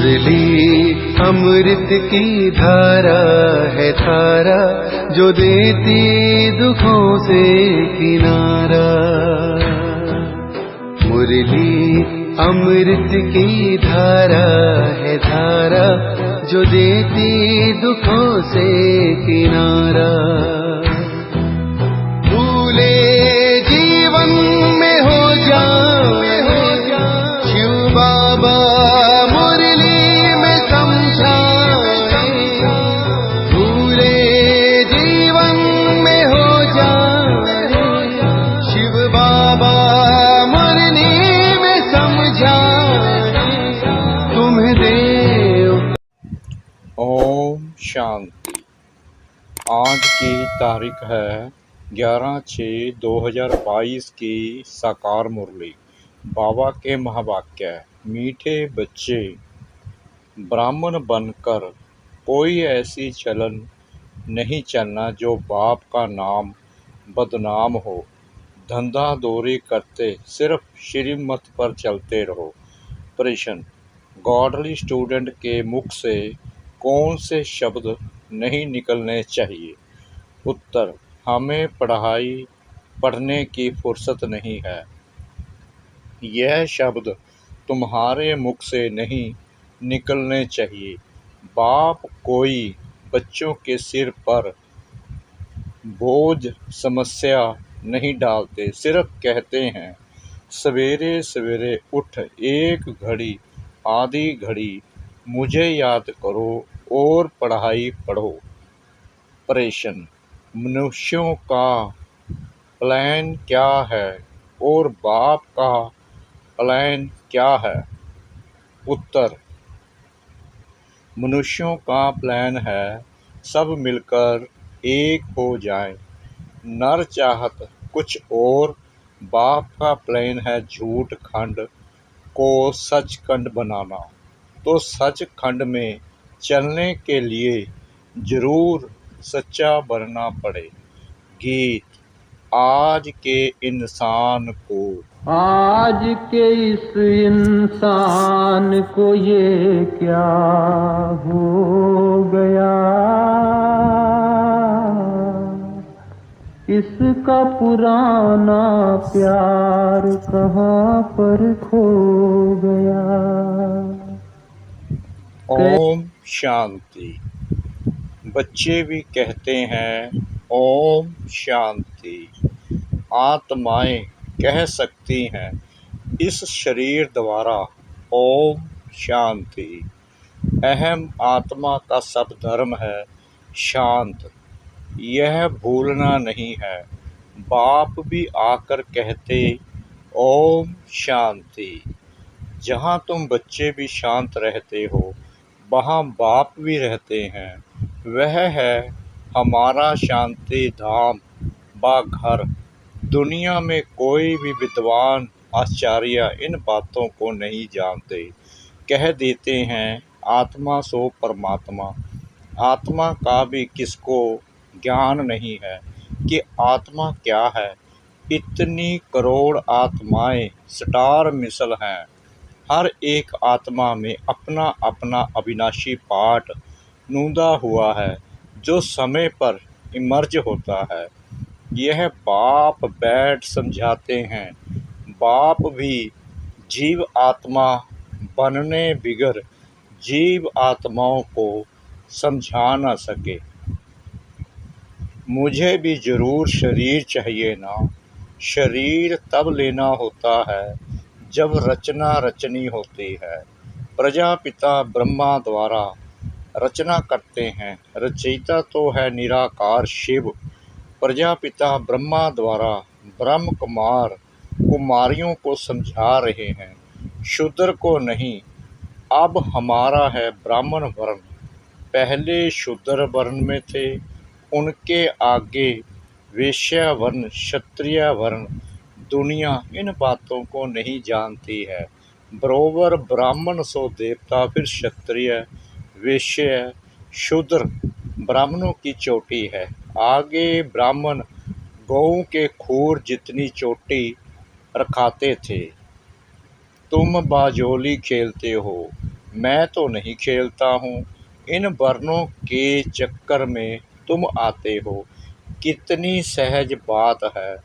मुरली अमृत की धारा है धारा, जो देती दुखों से किनारा। मुरली अमृत की धारा है धारा, जो देती दुखों से किनारा। भूले जीवन में हो जाए शिव बाबा मुरली में समझाए। भूले जीवन में हो जाए शिव बाबा मुरली में समझाए। तुम्हें देव। ओम शांति। आज की तारीख है 11/6/2022 की साकार मुरली। बाबा के महावाक्य। मीठे बच्चे, ब्राह्मण बनकर कोई ऐसी चलन नहीं चलना जो बाप का नाम बदनाम हो। धंधा दौरी करते सिर्फ श्रीमत पर चलते रहो। प्रश्न: गॉडली स्टूडेंट के मुख से कौन से शब्द नहीं निकलने चाहिए? उत्तर: हमें पढ़ने की फुर्सत नहीं है। यह शब्द तुम्हारे मुख से नहीं निकलने चाहिए। बाप कोई बच्चों के सिर पर बोझ समस्या नहीं डालते, सिर्फ कहते हैं सवेरे सवेरे उठ एक घड़ी आधी घड़ी मुझे याद करो और पढ़ाई पढ़ो। प्रश्न: मनुष्यों का प्लान क्या है और बाप का प्लान क्या है? उत्तर: मनुष्यों का प्लान है सब मिलकर एक हो जाएं। नर चाहत कुछ और, बाप का प्लान है झूठ खंड को सचखंड बनाना। तो सचखंड में चलने के लिए जरूर सच्चा बनना पड़े। गीत। आज के इंसान को ये क्या हो गया, इसका पुराना प्यार कहाँ पर खो गया। ओम शांति। बच्चे भी कहते हैं ओम शांति। आत्माएं कह सकती हैं इस शरीर द्वारा ओम शांति। अहम आत्मा का सब धर्म है शांत, यह भूलना नहीं है। बाप भी आकर कहते ओम शांति। जहाँ तुम बच्चे भी शांत रहते हो, वहाँ बाप भी रहते हैं। वह है हमारा शांति धाम बा घर। दुनिया में कोई भी विद्वान आचार्य इन बातों को नहीं जानते। कह देते हैं आत्मा सो परमात्मा। आत्मा का भी किसको ज्ञान नहीं है कि आत्मा क्या है। इतनी करोड़ आत्माएं स्टार मिसल हैं। हर एक आत्मा में अपना अपना अविनाशी पार्ट नूंदा हुआ है जो समय पर इमर्ज होता है। यह बाप बैठ समझाते हैं। बाप भी जीव आत्मा बनने बिगर जीव आत्माओं को समझा न सके। मुझे भी जरूर शरीर चाहिए ना। शरीर तब लेना होता है जब रचना रचनी होती है। प्रजापिता ब्रह्मा द्वारा रचना करते हैं। रचयिता तो है निराकार शिव। प्रजापिता ब्रह्मा द्वारा ब्रह्म कुमारियों को समझा रहे हैं, शूद्र को नहीं। अब हमारा है ब्राह्मण वर्ण। पहले शूद्र वर्ण में थे, उनके आगे वैश्य वर्ण, क्षत्रिय वर्ण। दुनिया इन बातों को नहीं जानती है। बरोबर ब्राह्मण सो देवता, फिर क्षत्रिय, वैश्य, शूद्र ब्राह्मणों की चोटी है। आगे ब्राह्मण गऊ के खूर जितनी चोटी रखाते थे। तुम बाजोली खेलते हो, मैं तो नहीं खेलता हूँ, इन वर्णों के चक्कर में तुम आते हो। कितनी सहज बात है,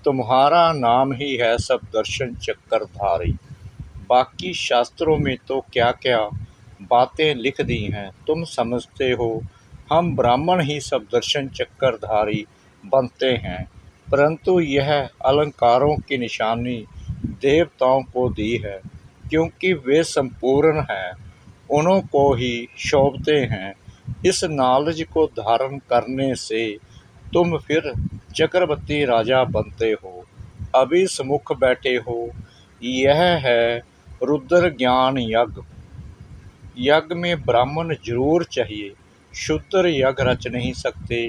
तुम्हारा नाम ही है सब दर्शन चक्रधारी। बाकी शास्त्रों में तो क्या क्या बातें लिख दी हैं, तुम समझते हो। हम ब्राह्मण ही सब दर्शन चक्रधारी बनते हैं, परंतु यह अलंकारों की निशानी देवताओं को दी है, क्योंकि वे संपूर्ण हैं, उन्हों को ही शोभते हैं। इस नॉलेज को धारण करने से तुम फिर चक्रवर्ती राजा बनते हो। अभी सम्मुख बैठे हो, यह है रुद्र ज्ञान यज्ञ। यज्ञ में ब्राह्मण जरूर चाहिए, शूद्र यज्ञ रच नहीं सकते।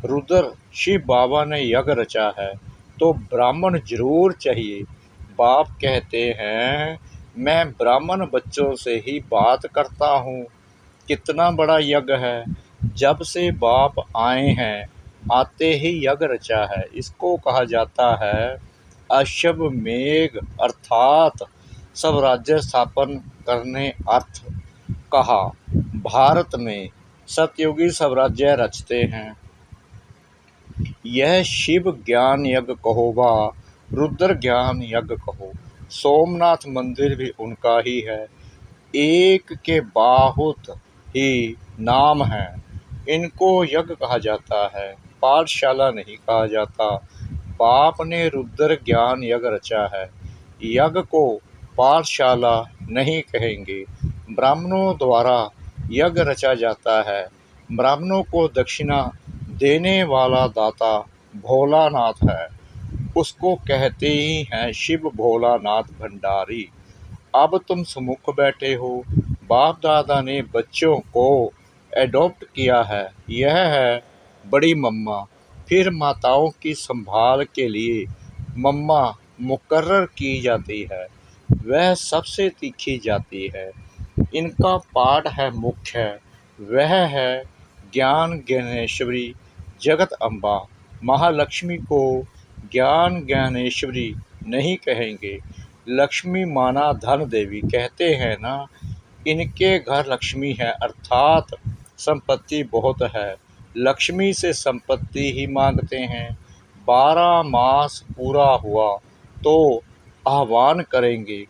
रुद्र शिव बाबा ने यज्ञ रचा है, तो ब्राह्मण जरूर चाहिए। बाप कहते हैं, मैं ब्राह्मण बच्चों से ही बात करता हूँ। कितना बड़ा यज्ञ है, जब से बाप आए हैं आते ही यज्ञ रचा है। इसको कहा जाता है अश्वमेघ, अर्थात स्वराज्य स्थापन करने अर्थ कहा। भारत में सतयुगी स्वराज्य रचते हैं। यह शिव ज्ञान यज्ञ कहो वा रुद्र ज्ञान यज्ञ कहो, सोमनाथ मंदिर भी उनका ही है। एक के बहुत ही नाम हैं, इनको यज्ञ कहा जाता है, पाठशाला नहीं कहा जाता। बाप ने रुद्र ज्ञान यज्ञ रचा है, यज्ञ को पाठशाला नहीं कहेंगे। ब्राह्मणों द्वारा यज्ञ रचा जाता है। ब्राह्मणों को दक्षिणा देने वाला दाता भोलानाथ है, उसको कहते ही हैं शिव भोलानाथ भंडारी। अब तुम सम्मुख बैठे हो, बाप दादा ने बच्चों को एडॉप्ट किया है। यह है बड़ी मम्मा। फिर माताओं की संभाल के लिए मम्मा मुकर्रर की जाती है, वह सबसे तीखी जाती है। इनका पाठ है मुख्य, वह है ज्ञान ज्ञानेश्वरी जगत अम्बा। महालक्ष्मी को ज्ञान ज्ञानेश्वरी नहीं कहेंगे, लक्ष्मी माना धन देवी कहते हैं ना। इनके घर लक्ष्मी है, अर्थात संपत्ति बहुत है। लक्ष्मी से संपत्ति ही मांगते हैं। 12 मास पूरा हुआ तो आह्वान करेंगे।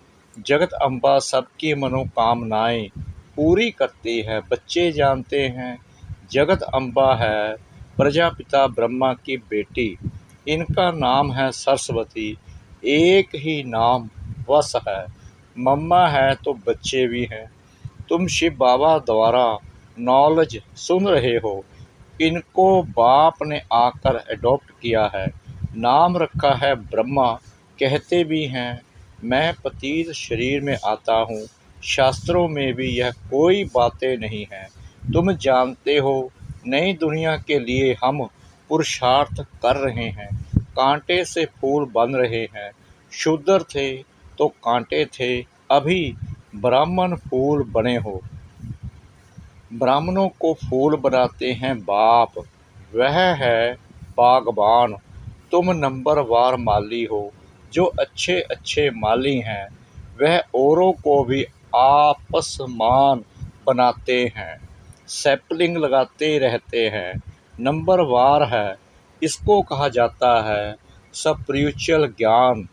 जगत अम्बा सबकी मनोकामनाएं पूरी करती है। बच्चे जानते हैं जगत अम्बा है प्रजापिता ब्रह्मा की बेटी, इनका नाम है सरस्वती। एक ही नाम वश है, मम्मा है तो बच्चे भी हैं। तुम शिव बाबा द्वारा नॉलेज सुन रहे हो, इनको बाप ने आकर एडॉप्ट किया है, नाम रखा है ब्रह्मा। कहते भी हैं मैं पतित शरीर में आता हूँ, शास्त्रों में भी यह कोई बातें नहीं हैं। तुम जानते हो नई दुनिया के लिए हम पुरुषार्थ कर रहे हैं, कांटे से फूल बन रहे हैं। शूद्र थे तो कांटे थे, अभी ब्राह्मण फूल बने हो। ब्राह्मणों को फूल बनाते हैं बाप, वह है बागबान। तुम नंबरवार माली हो, जो अच्छे अच्छे माली हैं वह औरों को भी आपसमान बनाते हैं, सैपलिंग लगाते रहते हैं। नंबरवार है, इसको कहा जाता है स्पिरिचुअल ज्ञान।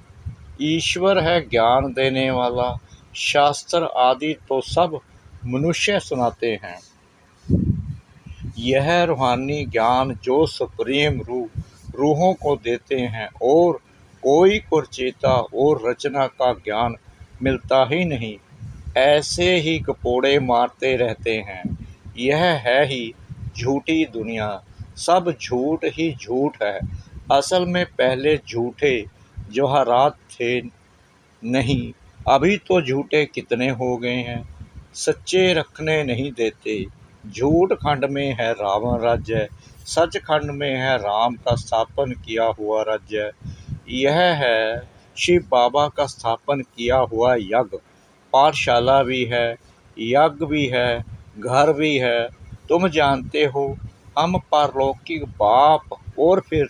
ईश्वर है ज्ञान देने वाला, शास्त्र आदि तो सब मनुष्य सुनाते हैं। यह रूहानी ज्ञान जो सुप्रीम रूहों को देते हैं, और कोई कुरचेता और रचना का ज्ञान मिलता ही नहीं, ऐसे ही गपोड़े मारते रहते हैं। यह है ही झूठी दुनिया, सब झूठ ही झूठ है। असल में पहले झूठे जवाहरात थे नहीं, अभी तो झूठे कितने हो गए हैं, सच्चे रखने नहीं देते। झूठ खंड में है रावण राज्य, सच खंड में है राम का स्थापन किया हुआ राज्य। यह है शिव बाबा का स्थापन किया हुआ यज्ञ। पाठशाला भी है, यज्ञ भी है, घर भी है। तुम जानते हो हम पारलौकिक बाप और फिर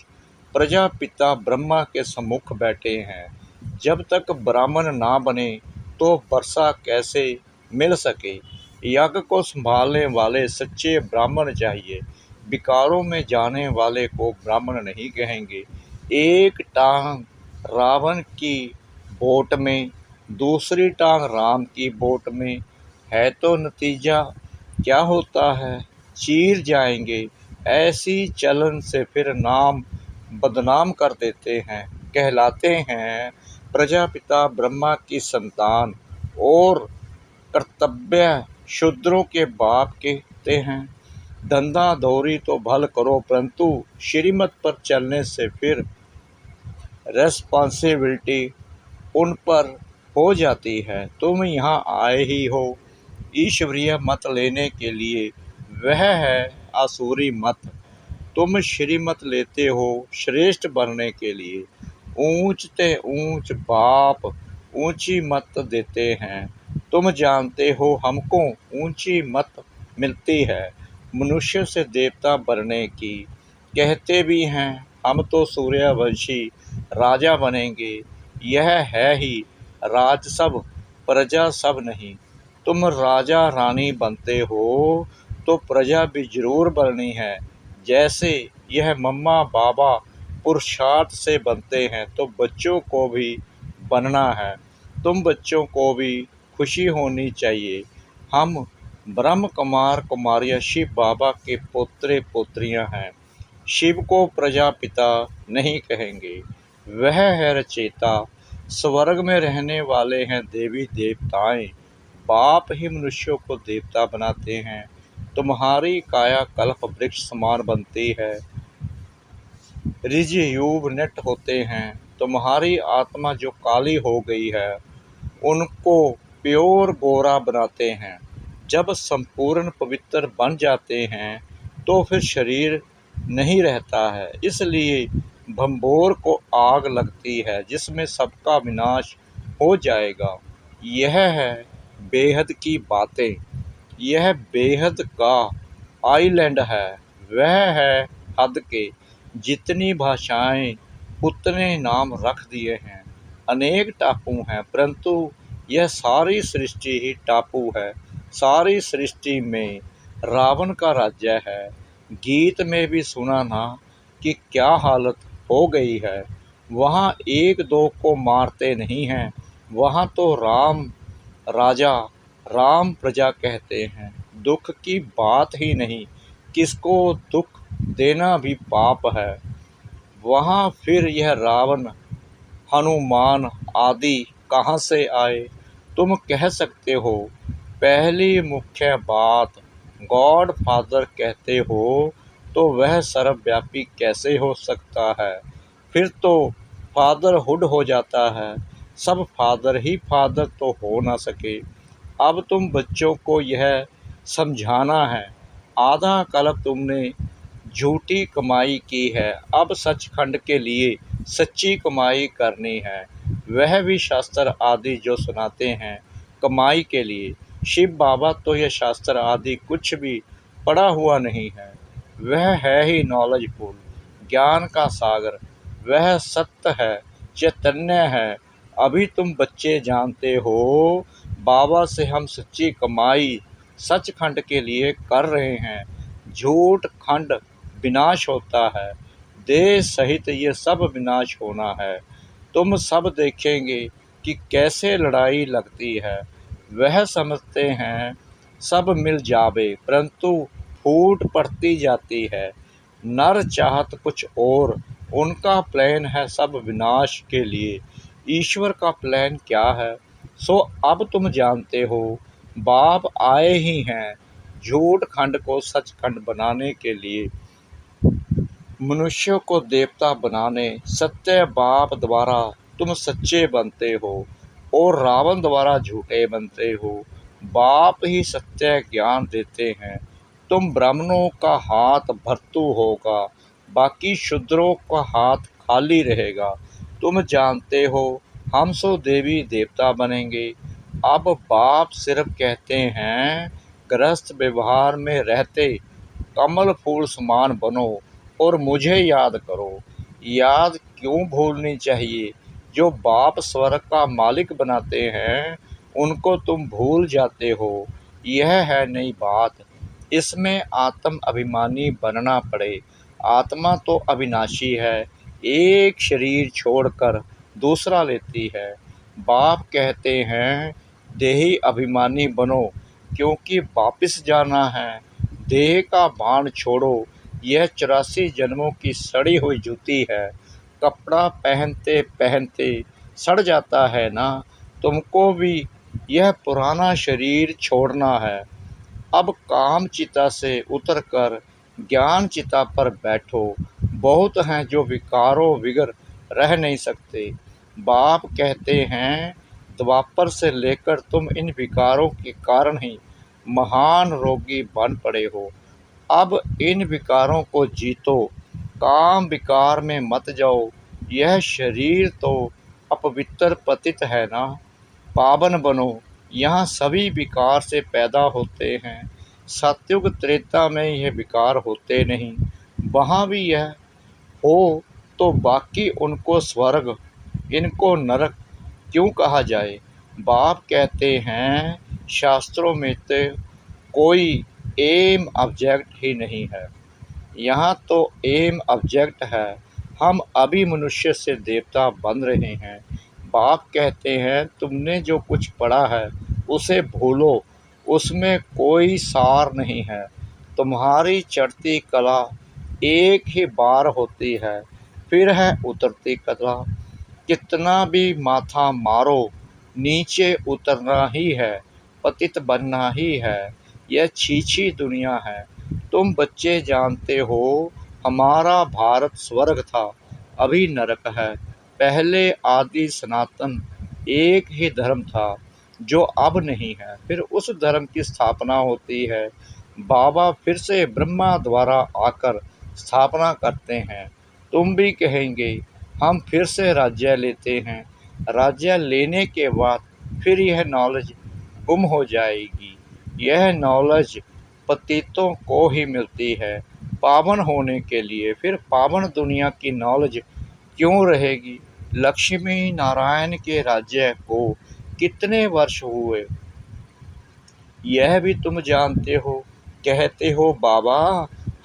प्रजापिता ब्रह्मा के सम्मुख बैठे हैं। जब तक ब्राह्मण ना बने तो वर्षा कैसे मिल सके। यज्ञ को संभालने वाले सच्चे ब्राह्मण चाहिए। विकारों में जाने वाले को ब्राह्मण नहीं कहेंगे। एक टांग रावण की बोट में, दूसरी टांग राम की बोट में है तो नतीजा क्या होता है? चीर जाएंगे। ऐसी चलन से फिर नाम बदनाम कर देते हैं। कहलाते हैं प्रजापिता ब्रह्मा की संतान और कर्तव्य शूद्रों के बाप कहते हैं। धंधा दौरी तो भल करो, परंतु श्रीमत पर चलने से फिर रेस्पॉन्सिबिलिटी उन पर हो जाती है। तुम यहाँ आए ही हो ईश्वरीय मत लेने के लिए, वह है आसुरी मत। तुम श्रीमत लेते हो श्रेष्ठ बनने के लिए। ऊंच ते ऊंच बाप ऊंची मत देते हैं। तुम जानते हो हमको ऊंची मत मिलती है मनुष्य से देवता बनने की। कहते भी हैं हम तो सूर्यवंशी राजा बनेंगे। यह है ही राज सब, प्रजा सब नहीं। तुम राजा रानी बनते हो तो प्रजा भी जरूर बननी है। जैसे यह मम्मा बाबा पुरुषार्थ से बनते हैं तो बच्चों को भी बनना है। तुम बच्चों को भी खुशी होनी चाहिए। हम ब्रह्म कुमार कुमारियाँ शिव बाबा के पोतरे पोत्रियाँ हैं। शिव को प्रजापिता नहीं कहेंगे, वह है रचयिता। स्वर्ग में रहने वाले हैं देवी देवताएं। बाप ही मनुष्यों को देवता बनाते हैं। तुम्हारी काया कल्प वृक्ष समान बनती है, ऋज युव नट होते हैं। तुम्हारी आत्मा जो काली हो गई है उनको प्योर गोरा बनाते हैं। जब संपूर्ण पवित्र बन जाते हैं तो फिर शरीर नहीं रहता है। इसलिए भंबोर को आग लगती है जिसमें सबका विनाश हो जाएगा। यह है बेहद की बातें। यह बेहद का आइलैंड है, वह है हद के। जितनी भाषाएं उतने नाम रख दिए हैं। अनेक टापू हैं, परंतु यह सारी सृष्टि ही टापू है। सारी सृष्टि में रावण का राज्य है। गीत में भी सुना ना कि क्या हालत हो गई है। वहाँ एक दो को मारते नहीं हैं, वहाँ तो राम राजा राम प्रजा कहते हैं। दुख की बात ही नहीं, किसको दुख देना भी पाप है। वहाँ फिर यह रावण हनुमान आदि कहाँ से आए? तुम कह सकते हो पहली मुख्य बात गॉड फादर कहते हो तो वह सर्वव्यापी कैसे हो सकता है? फिर तो फादरहुड हो जाता है। सब फादर ही फादर तो हो ना सके। अब तुम बच्चों को यह समझाना है। आधा कल्प तुमने झूठी कमाई की है, अब सचखंड के लिए सच्ची कमाई करनी है। वह भी शास्त्र आदि जो सुनाते हैं कमाई के लिए। शिव बाबा तो यह शास्त्र आदि कुछ भी पढ़ा हुआ नहीं है, वह है ही नॉलेजफुल, ज्ञान का सागर। वह सत्य है, चैतन्य है। अभी तुम बच्चे जानते हो बाबा से हम सच्ची कमाई सचखंड के लिए कर रहे हैं। झूठ खंड विनाश होता है, देह सहित ये सब विनाश होना है। तुम सब देखेंगे कि कैसे लड़ाई लगती है। वह समझते हैं सब मिल जावे, परंतु फूट पड़ती जाती है। नर चाहत कुछ और, उनका प्लान है सब विनाश के लिए। ईश्वर का प्लान क्या है सो अब तुम जानते हो। बाप आए ही हैं झूठ खंड को सचखंड बनाने के लिए, मनुष्यों को देवता बनाने। सत्य बाप द्वारा तुम सच्चे बनते हो और रावण द्वारा झूठे बनते हो। बाप ही सत्य ज्ञान देते हैं। तुम ब्राह्मणों का हाथ भरतू होगा, बाकी शूद्रों का हाथ खाली रहेगा। तुम जानते हो हम सो देवी देवता बनेंगे। अब बाप सिर्फ कहते हैं गृहस्थ व्यवहार में रहते कमल फूल समान बनो और मुझे याद करो। याद क्यों भूलनी चाहिए? जो बाप स्वर्ग का मालिक बनाते हैं उनको तुम भूल जाते हो। यह है नई बात, इसमें आत्म अभिमानी बनना पड़े। आत्मा तो अविनाशी है, एक शरीर छोड़कर दूसरा लेती है। बाप कहते हैं देही अभिमानी बनो, क्योंकि वापिस जाना है। देह का बाण छोड़ो, यह 84 जन्मों की सड़ी हुई जूती है। कपड़ा पहनते पहनते सड़ जाता है ना, तुमको भी यह पुराना शरीर छोड़ना है। अब काम चिता से उतरकर ज्ञान चिता पर बैठो। बहुत हैं जो विकारों बिगर रह नहीं सकते। बाप कहते हैं द्वापर से लेकर तुम इन विकारों के कारण ही महान रोगी बन पड़े हो। अब इन विकारों को जीतो, काम विकार में मत जाओ। यह शरीर तो अपवित्र पतित है ना, पावन बनो। यहाँ सभी विकार से पैदा होते हैं। सतयुग त्रेता में यह विकार होते नहीं। वहाँ भी यह हो तो बाकी उनको स्वर्ग, इनको नरक क्यों कहा जाए। बाप कहते हैं शास्त्रों में तो कोई एम ऑब्जेक्ट ही नहीं है। यहाँ तो एम ऑब्जेक्ट है। हम अभी मनुष्य से देवता बन रहे हैं। बाप कहते हैं तुमने जो कुछ पढ़ा है उसे भूलो, उसमें कोई सार नहीं है। तुम्हारी चढ़ती कला एक ही बार होती है, फिर है उतरती कला। कितना भी माथा मारो, नीचे उतरना ही है, पतित बनना ही है। यह छीछी दुनिया है। तुम बच्चे जानते हो हमारा भारत स्वर्ग था, अभी नरक है। पहले आदि सनातन एक ही धर्म था जो अब नहीं है, फिर उस धर्म की स्थापना होती है। बाबा फिर से ब्रह्मा द्वारा आकर स्थापना करते हैं। तुम भी कहेंगे हम फिर से राज्य लेते हैं। राज्य लेने के बाद फिर यह नॉलेज गुम हो जाएगी। यह नॉलेज पतितों को ही मिलती है पावन होने के लिए। फिर पावन दुनिया की नॉलेज क्यों रहेगी। लक्ष्मी नारायण के राज्य को कितने वर्ष हुए, यह भी तुम जानते हो। कहते हो बाबा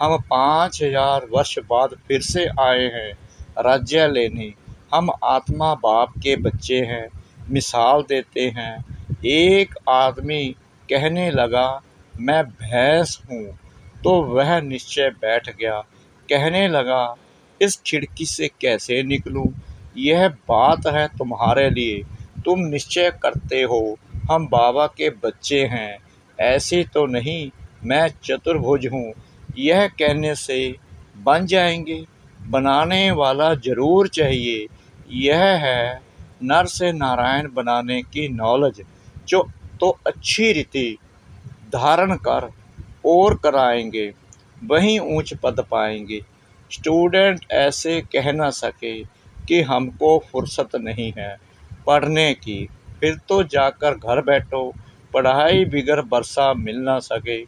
हम 5000 वर्ष बाद फिर से आए हैं राज्य लेने। हम आत्मा बाप के बच्चे हैं। मिसाल देते हैं, एक आदमी कहने लगा मैं भैंस हूँ, तो वह निश्चय बैठ गया। कहने लगा इस खिड़की से कैसे निकलूं। यह बात है तुम्हारे लिए, तुम निश्चय करते हो हम बाबा के बच्चे हैं। ऐसे तो नहीं मैं चतुर्भुज हूँ, यह कहने से बन जाएंगे। बनाने वाला जरूर चाहिए। यह है नर से नारायण बनाने की नॉलेज, जो तो अच्छी रीति धारण कर और कराएंगे, वहीं ऊंच पद पाएंगे। स्टूडेंट ऐसे कह ना सके कि हमको फुर्सत नहीं है पढ़ने की, फिर तो जाकर घर बैठो। पढ़ाई बिगर बरसा मिल ना सके।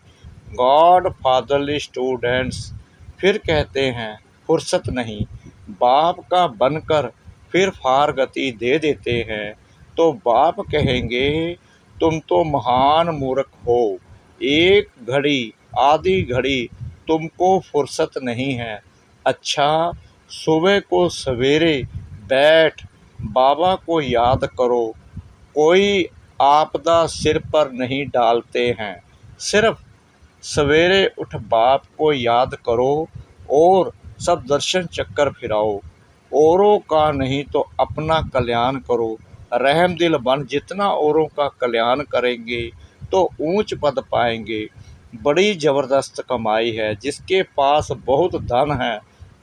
गॉड फादरली स्टूडेंट्स फिर कहते हैं फुर्सत नहीं। बाप का बनकर फिर फार गति दे देते हैं, तो बाप कहेंगे तुम तो महान मूर्ख हो। एक घड़ी आधी घड़ी तुमको फुर्सत नहीं है। अच्छा, सुबह को सवेरे बैठ बाबा को याद करो। कोई आपदा सिर पर नहीं डालते हैं, सिर्फ सवेरे उठ बाप को याद करो और सब दर्शन चक्कर फिराओ। औरों का नहीं तो अपना कल्याण करो। रहम दिल बन जितना औरों का कल्याण करेंगे तो ऊंच पद पाएंगे। बड़ी ज़बरदस्त कमाई है। जिसके पास बहुत धन है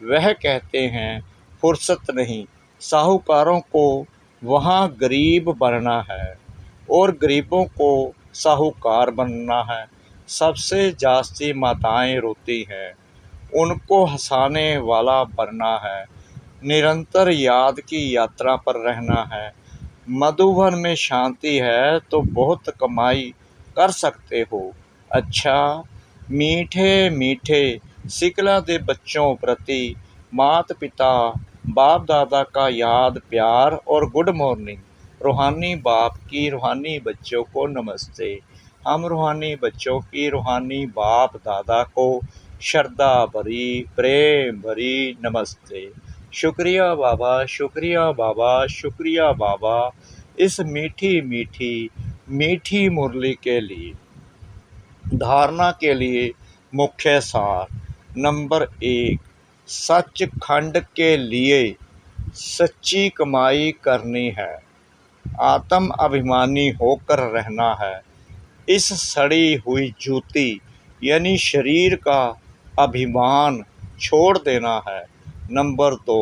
वह कहते हैं फुर्सत नहीं। साहूकारों को वहाँ गरीब बनना है और गरीबों को साहूकार बनना है। सबसे जास्ती माताएं रोती हैं, उनको हंसाने वाला बनना है। निरंतर याद की यात्रा पर रहना है। मधुबन में शांति है तो बहुत कमाई कर सकते हो। अच्छा, मीठे मीठे सिखला दे बच्चों प्रति माता पिता बाप दादा का याद प्यार और गुड मॉर्निंग रूहानी बाप की रूहानी बच्चों को नमस्ते। हम रूहानी बच्चों की रूहानी बाप दादा को श्रद्धा भरी प्रेम भरी नमस्ते। शुक्रिया बाबा, शुक्रिया बाबा, शुक्रिया बाबा, इस मीठी मीठी मीठी मुरली के लिए। धारणा के लिए मुख्य सार। नंबर 1, सचखंड के लिए सच्ची कमाई करनी है। आत्म अभिमानी होकर रहना है। इस सड़ी हुई जूती यानी शरीर का अभिमान छोड़ देना है। नंबर 2,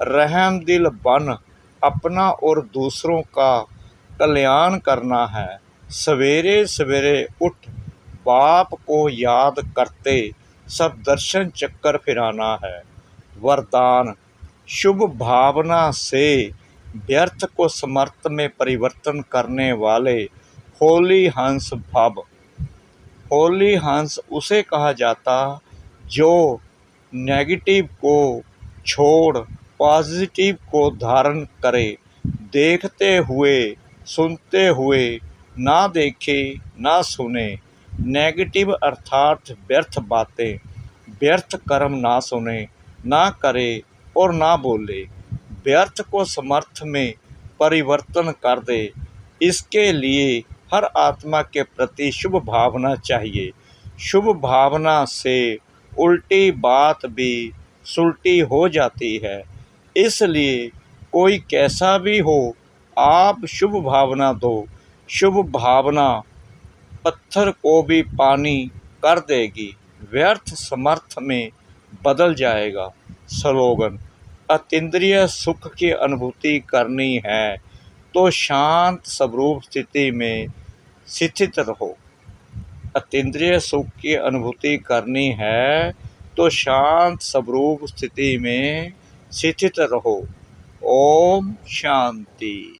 रहम दिल बन अपना और दूसरों का कल्याण करना है। सवेरे सवेरे उठ बाप को याद करते सब दर्शन चक्कर फिराना है। वरदान, शुभ भावना से व्यर्थ को समर्थ में परिवर्तन करने वाले होली हंस भव। होली हंस उसे कहा जाता जो नेगेटिव को छोड़ पॉजिटिव को धारण करे। देखते हुए सुनते हुए ना देखे ना सुने। नेगेटिव अर्थात व्यर्थ बातें, व्यर्थ कर्म ना सुने, ना करे और ना बोले। व्यर्थ को समर्थ में परिवर्तन कर दे। इसके लिए हर आत्मा के प्रति शुभ भावना चाहिए। शुभ भावना से उल्टी बात भी सुलटी हो जाती है। इसलिए कोई कैसा भी हो, आप शुभ भावना दो। शुभ भावना पत्थर को भी पानी कर देगी, व्यर्थ समर्थ में बदल जाएगा। स्लोगन, अतीन्द्रिय सुख की अनुभूति करनी है तो शांत स्वरूप स्थिति में स्थित रहो। अतीन्द्रिय सुख की अनुभूति करनी है तो शांत स्वरूप स्थिति में स्थित रहो। ओम शांति।